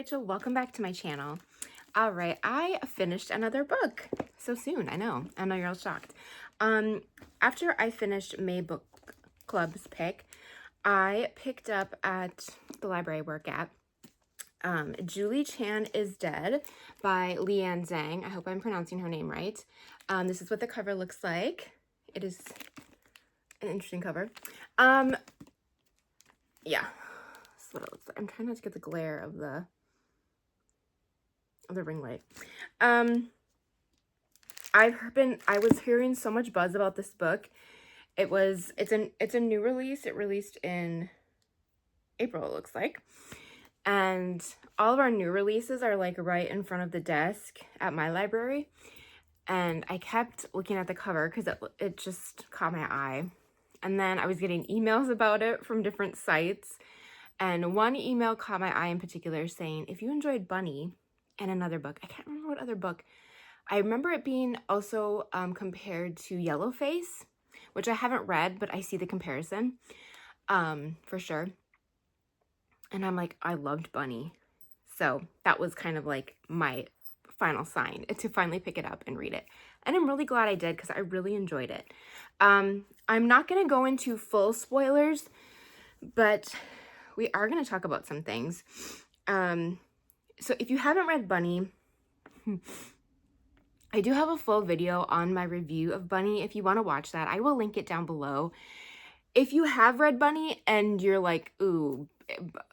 Rachel. Welcome back to my channel. All right, I finished another book so soon. I know you're all shocked. After I finished May Book Club's pick, I picked up at the library I work at Julie Chan is Dead by Liann Zhang. I hope I'm pronouncing her name right. This is what the cover looks like. It is an interesting cover. Yeah, that's what it looks like. I'm trying not to get the glare of the ring light. I was hearing so much buzz about this book. It's a new release. It released in April, it looks like. And all of our new releases are like right in front of the desk at my library. And I kept looking at the cover because it just caught my eye. And then I was getting emails about it from different sites. And one email caught my eye in particular saying, if you enjoyed Bunny and another book, I can't remember what other book. I remember it being also compared to Yellowface, which I haven't read, but I see the comparison for sure. And I'm like, I loved Bunny. So that was kind of like my final sign to finally pick it up and read it. And I'm really glad I did because I really enjoyed it. I'm not going to go into full spoilers, but we are going to talk about some things. So if you haven't read Bunny, I do have a full video on my review of Bunny. If you want to watch that, I will link it down below. If you have read Bunny and you're like, ooh,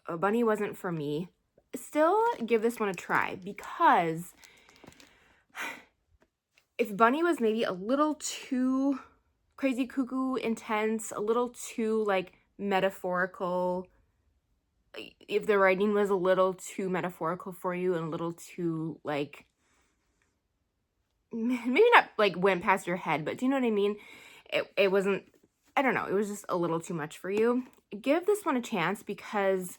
Bunny wasn't for me, still give this one a try, because if Bunny was maybe a little too crazy, cuckoo, intense, a little too like metaphorical, if the writing was a little too metaphorical for you and a little too like, maybe not like went past your head, but do you know what I mean? It wasn't, I don't know, it was just a little too much for you. Give this one a chance because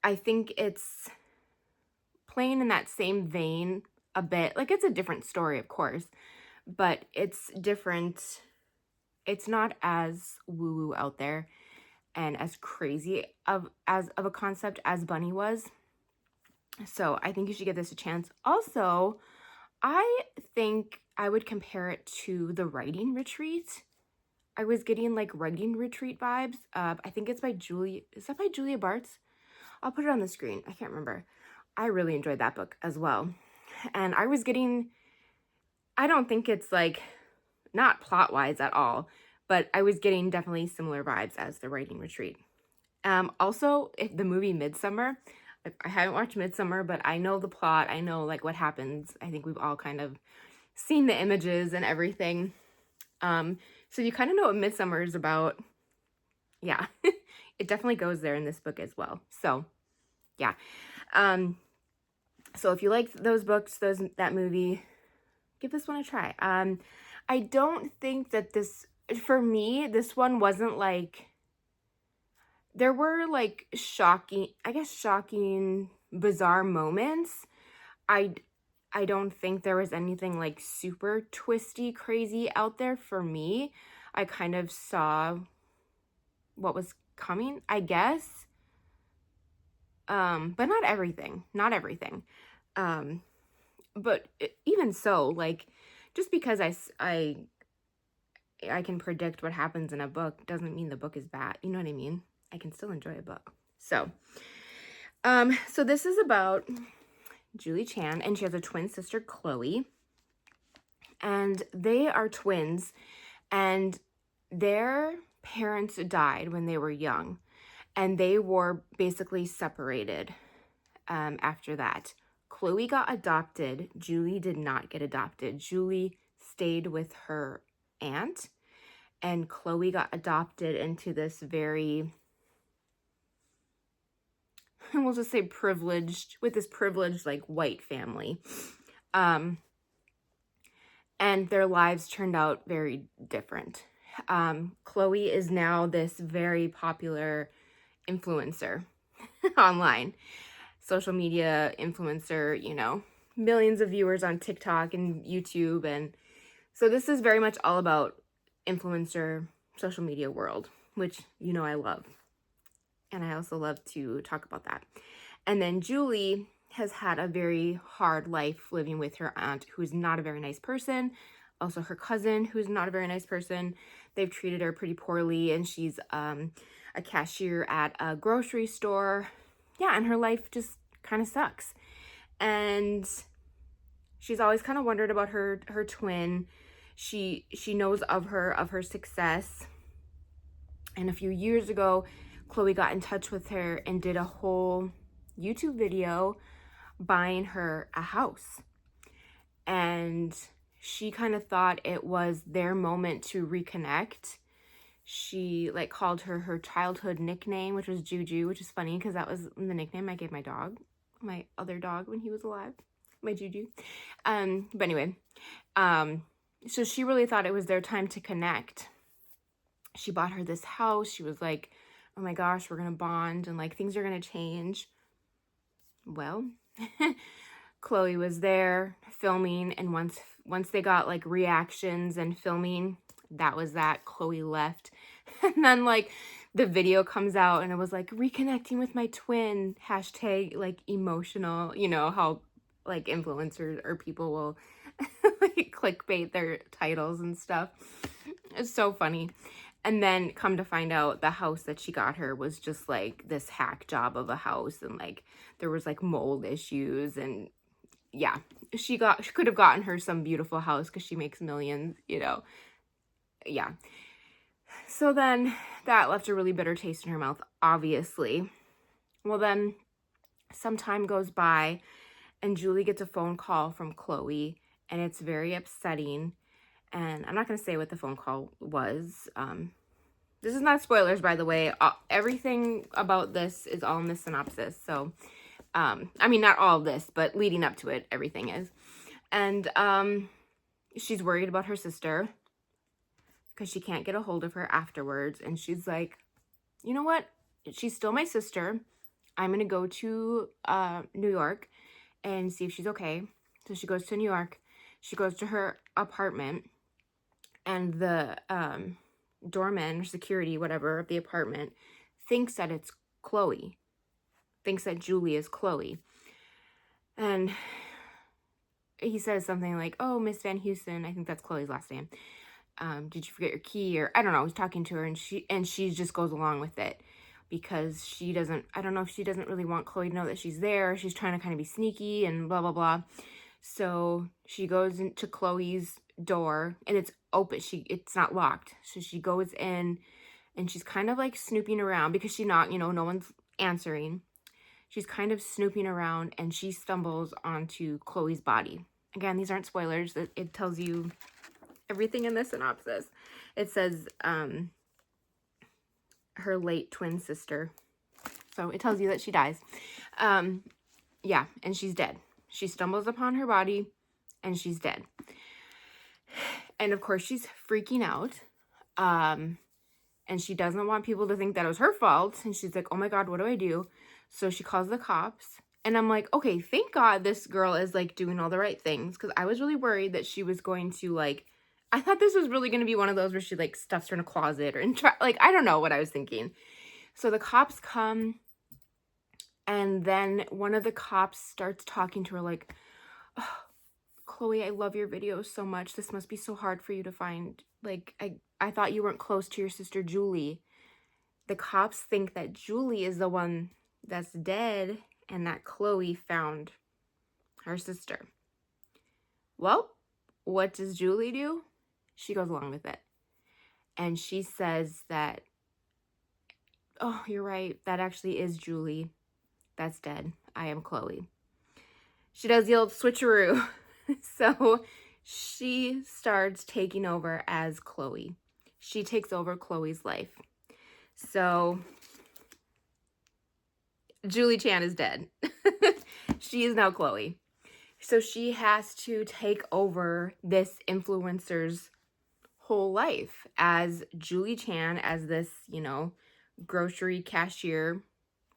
I think it's playing in that same vein a bit. Like, it's a different story, of course, but it's different. It's not as woo-woo out there and as crazy of a concept as Bunny was. So I think you should give this a chance. Also, I think I would compare it to The Writing Retreat. I was getting like writing retreat vibes. I think it's by Julia. Is that by Julia Bartz? I'll put it on the screen. I can't remember. I really enjoyed that book as well. And I was getting, I don't think it's like, not plot-wise at all, but I was getting definitely similar vibes as The Writing Retreat. Also, if the movie Midsummer, I haven't watched Midsummer, but I know the plot. I know like what happens. I think we've all kind of seen the images and everything. So you kind of know what Midsummer is about. Yeah, it definitely goes there in this book as well. So yeah. So if you like those books, that movie, give this one a try. I don't think that this, for me, this one wasn't like, there were like shocking, bizarre moments. I don't think there was anything like super twisty, crazy out there for me. I kind of saw what was coming, I guess. But not everything. But even so, like, just because I can predict what happens in a book doesn't mean the book is bad. You know what I mean? I can still enjoy a book. So this is about Julie Chan, and she has a twin sister, Chloe, and they are twins, and their parents died when they were young, and they were basically separated after that. Chloe got adopted. Julie did not get adopted. Julie stayed with her aunt, and Chloe got adopted into this very, we'll just say privileged, like white family. And their lives turned out very different. Chloe is now this very popular influencer online, social media influencer, you know, millions of viewers on TikTok and YouTube. And so this is very much all about influencer social media world, which, you know, I love. And I also love to talk about that. And then Julie has had a very hard life living with her aunt, who's not a very nice person. Also her cousin, who's not a very nice person. They've treated her pretty poorly, and she's a cashier at a grocery store. Yeah, and her life just kind of sucks. And she's always kind of wondered about her twin. She knows of her success. And a few years ago, Chloe got in touch with her and did a whole YouTube video buying her a house. And she kind of thought it was their moment to reconnect. She like called her childhood nickname, which was Juju, which is funny because that was the nickname I gave my dog, my other dog when he was alive, my Juju. But anyway, so she really thought it was their time to connect. She bought her this house. She was like, oh my gosh, we're gonna bond and like things are gonna change. Well, Chloe was there filming, and once they got like reactions and filming, that was that. Chloe left. And then like the video comes out and it was like reconnecting with my twin, hashtag like emotional, you know how like influencers or people will like clickbait their titles and stuff. It's so funny. And then come to find out the house that she got her was just like this hack job of a house, and like there was like mold issues, and yeah, she could have gotten her some beautiful house because she makes millions, you know. Yeah. So then that left a really bitter taste in her mouth, obviously. Well, then some time goes by and Julie gets a phone call from Chloe, and it's very upsetting. And I'm not going to say what the phone call was. This is not spoilers, by the way. Everything about this is all in the synopsis. So, I mean, not all of this, but leading up to it, everything is. And she's worried about her sister because she can't get a hold of her afterwards. And she's like, you know what? She's still my sister. I'm going to go to New York and see if she's okay. So she goes to New York. She goes to her apartment, and the doorman or security, whatever, of the apartment thinks that it's Chloe. Thinks that Julie is Chloe. And he says something like, oh, Miss Van Houston, I think that's Chloe's last name. Did you forget your key? Or I don't know. He's talking to her, and she just goes along with it because she doesn't, I don't know if she doesn't really want Chloe to know that she's there. She's trying to kind of be sneaky and blah, blah, blah. So she goes into Chloe's door, and it's open. It's not locked. So she goes in, and she's kind of like snooping around because she's not, no one's answering. She's kind of snooping around, and she stumbles onto Chloe's body. Again, these aren't spoilers. It tells you everything in the synopsis. It says her late twin sister. So it tells you that she dies. Yeah, and she's dead. She stumbles upon her body, and she's dead. And of course, she's freaking out. And she doesn't want people to think that it was her fault. And she's like, oh my God, what do I do? So she calls the cops. And I'm like, okay, thank God this girl is like doing all the right things. Because I was really worried that she was going to like, I thought this was really going to be one of those where she like stuffs her in a closet or like, I don't know what I was thinking. So the cops come. And then one of the cops starts talking to her like, oh, Chloe, I love your videos so much. This must be so hard for you to find. Like, I thought you weren't close to your sister, Julie. The cops think that Julie is the one that's dead and that Chloe found her sister. Well, what does Julie do? She goes along with it. And she says that, oh, you're right. That actually is Julie. That's dead. I am Chloe. She does the old switcheroo. So she starts taking over as Chloe. She takes over Chloe's life. So Julie Chan is dead. She is now Chloe. So she has to take over this influencer's whole life as Julie Chan, as this, grocery cashier.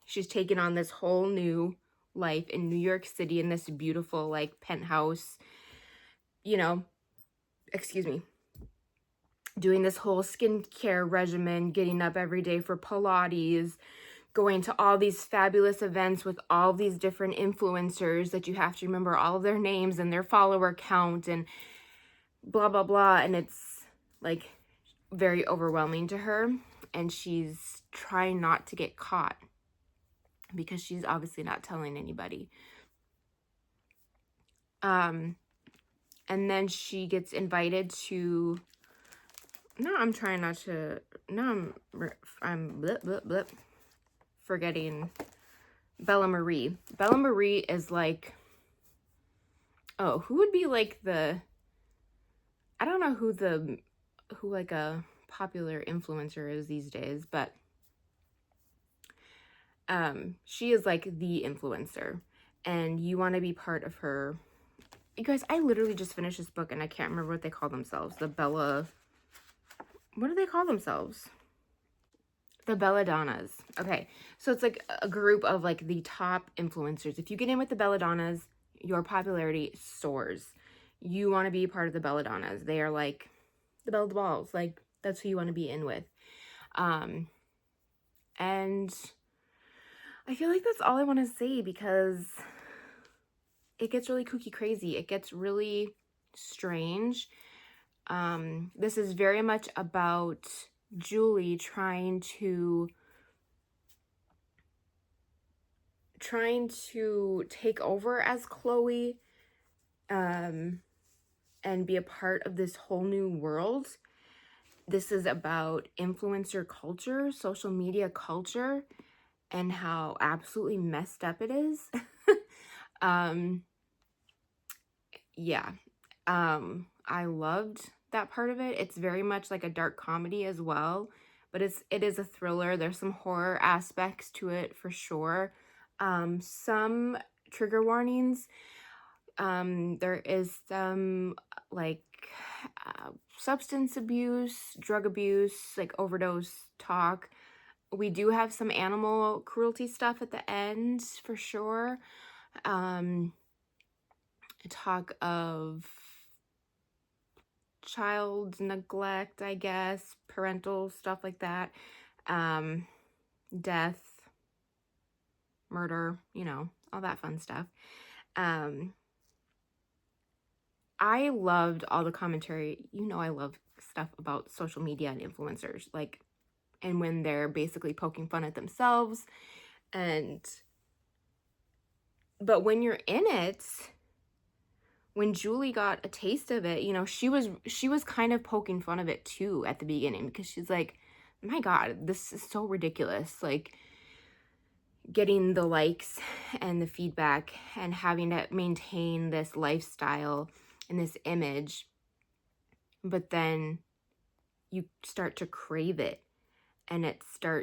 She's taken on this whole new life in New York City in this beautiful, like, penthouse, doing this whole skincare regimen, getting up every day for Pilates, going to all these fabulous events with all these different influencers that you have to remember all of their names and their follower count and blah, blah, blah. And it's like very overwhelming to her. And she's trying not to get caught because she's obviously not telling anybody. And then she gets invited to, I'm blip, blip, blip, forgetting Bella Marie. Bella Marie is like, oh, who would be like I don't know who like a popular influencer is these days, but she is like the influencer, and you want to be part of her. You guys, I literally just finished this book and I can't remember what they call themselves. What do they call themselves? The Belladonnas. Okay, so it's like a group of like the top influencers. If you get in with the Belladonnas, your popularity soars. You want to be part of the Belladonnas. They are like the belle of the balls. Like, that's who you want to be in with. And I feel like that's all I want to say, because it gets really kooky crazy. It gets really strange. This is very much about Julie trying to take over as Chloe, and be a part of this whole new world. This is about influencer culture, social media culture, and how absolutely messed up it is. Yeah. I loved that part of it. It's very much like a dark comedy as well, but it is a thriller. There's some horror aspects to it for sure. Some trigger warnings. There is some like substance abuse, drug abuse, like overdose talk. We do have some animal cruelty stuff at the end for sure. Talk of child neglect, I guess, parental stuff like that, death, murder, all that fun stuff. I loved all the commentary. I love stuff about social media and influencers, like, and when they're basically poking fun at themselves. But when you're in it, when Julie got a taste of it, she was kind of poking fun of it too at the beginning, because she's like, my God, this is so ridiculous. Like, getting the likes and the feedback and having to maintain this lifestyle and this image, but then you start to crave it, and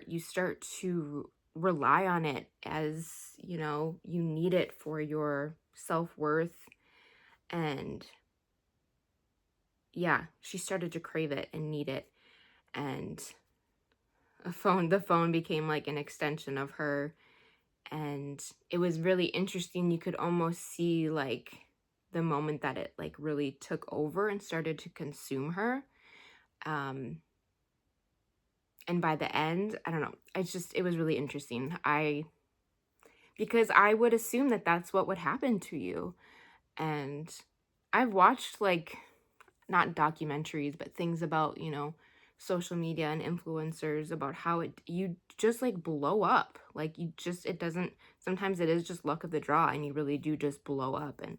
you start to rely on it as, you need it for your self-worth. And yeah, she started to crave it and need it. And the phone became like an extension of her. And it was really interesting. You could almost see like the moment that it like really took over and started to consume her. And by the end, I don't know, it was really interesting. Because I would assume that that's what would happen to you. And I've watched like, not documentaries, but things about, social media and influencers, about how you just like blow up. Like sometimes it is just luck of the draw, and you really do just blow up, and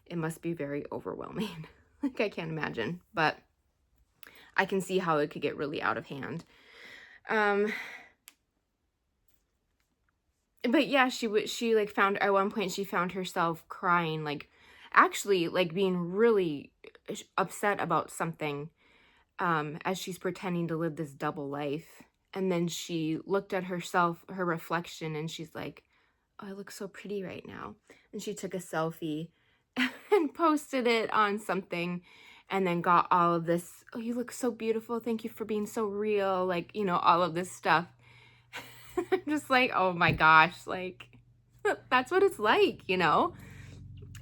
it must be very overwhelming. Like, I can't imagine, but I can see how it could get really out of hand. But yeah, she like found, at one point she found herself crying, like actually like being really upset about something, as she's pretending to live this double life. And then she looked at herself, her reflection, and she's like, oh, I look so pretty right now. And she took a selfie and posted it on something, and then got all of this, oh, you look so beautiful, thank you for being so real, like, all of this stuff. I'm just like, oh my gosh, like, that's what it's like, I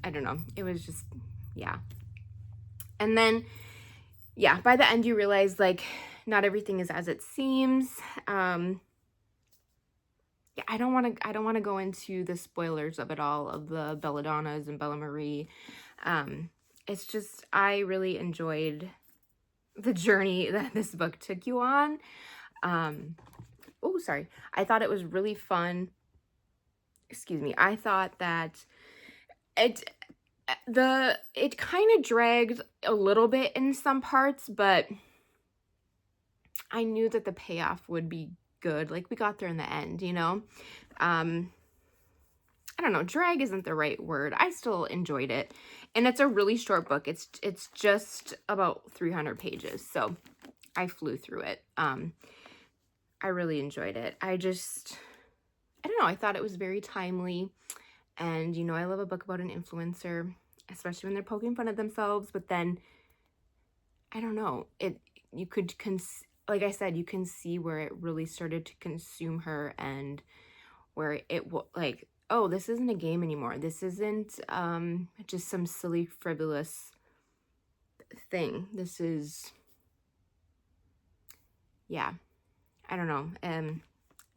don't know. It was just, yeah. And then, yeah, by the end you realize, like, not everything is as it seems. Yeah, I don't want to go into the spoilers of it all, of the Belladonnas and Bella Marie. It's just, I really enjoyed the journey that this book took you on. Oh, sorry. I thought it was really fun. Excuse me. I thought that it kind of dragged a little bit in some parts, but I knew that the payoff would be good. Like, we got there in the end, you know? I don't know, drag isn't the right word. I still enjoyed it. And it's a really short book. It's just about 300 pages. So I flew through it. I really enjoyed it. I don't know, I thought it was very timely. And, you know, I love a book about an influencer, especially when they're poking fun at themselves. But then, I don't know, you could, like I said, you can see where it really started to consume her, and where it like, oh, this isn't a game anymore. This isn't just some silly, frivolous thing. This is, yeah, I don't know,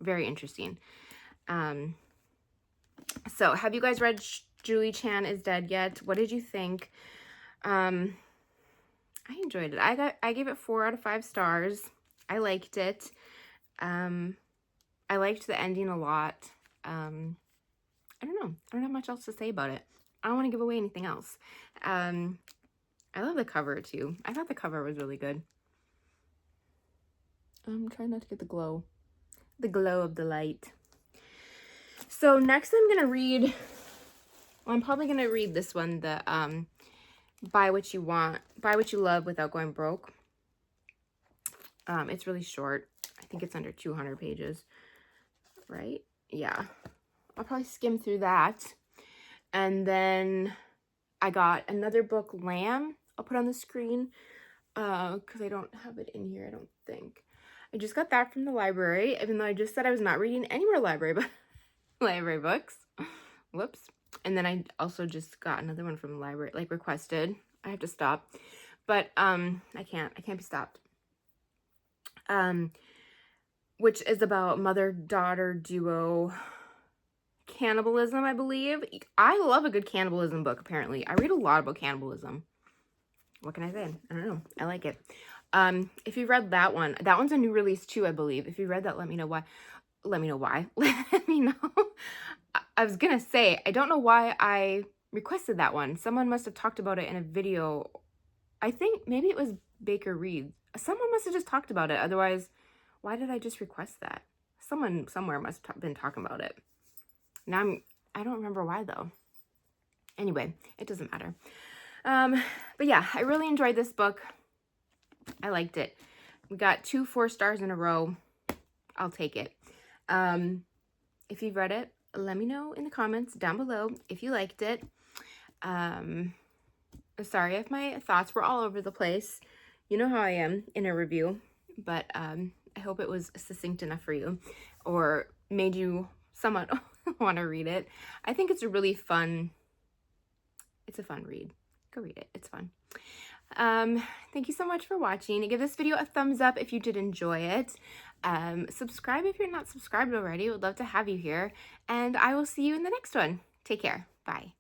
very interesting. So, have you guys read Julie Chan is Dead yet? What did you think? I enjoyed it. I gave it 4 out of 5 stars. I liked it. I liked the ending a lot. I don't know. I don't have much else to say about it. I don't want to give away anything else. I love the cover too. I thought the cover was really good. I'm trying not to get the glow of the light. So next I'm going to read, well, I'm probably going to read this one, the Buy What You Love Without Going Broke. It's really short. I think it's under 200 pages, right? Yeah. I'll probably skim through that. And then I got another book, Liann. I'll put on the screen because I don't have it in here, I don't think. I just got that from the library, even though I just said I was not reading any more library books. Whoops. And then I also just got another one from the library, like requested. I have to stop. But I can't be stopped. Which is about mother-daughter duo cannibalism, I believe. I love a good cannibalism book, apparently. I read a lot about cannibalism. What can I say? I don't know. I like it. If you read that one's a new release too, I believe. If you read that, let me know why. Let me know why. Let me know. I was gonna say, I don't know why I requested that one. Someone must have talked about it in a video. I think maybe it was Baker Reed. Someone must have just talked about it. Otherwise, why did I just request that? Someone somewhere must have been talking about it. Now I don't remember why though. Anyway, it doesn't matter. But yeah, I really enjoyed this book. I liked it. We got 2 4 stars in a row. I'll take it. If you've read it, let me know in the comments down below if you liked it. Sorry if my thoughts were all over the place. You know how I am in a review, but I hope it was succinct enough for you, or made you somewhat want to read it. I think it's a really fun, it's a fun read. Go read it. It's fun. Thank you so much for watching. Give this video a thumbs up if you did enjoy it. Subscribe if you're not subscribed already. Would love to have you here. And I will see you in the next one. Take care. Bye.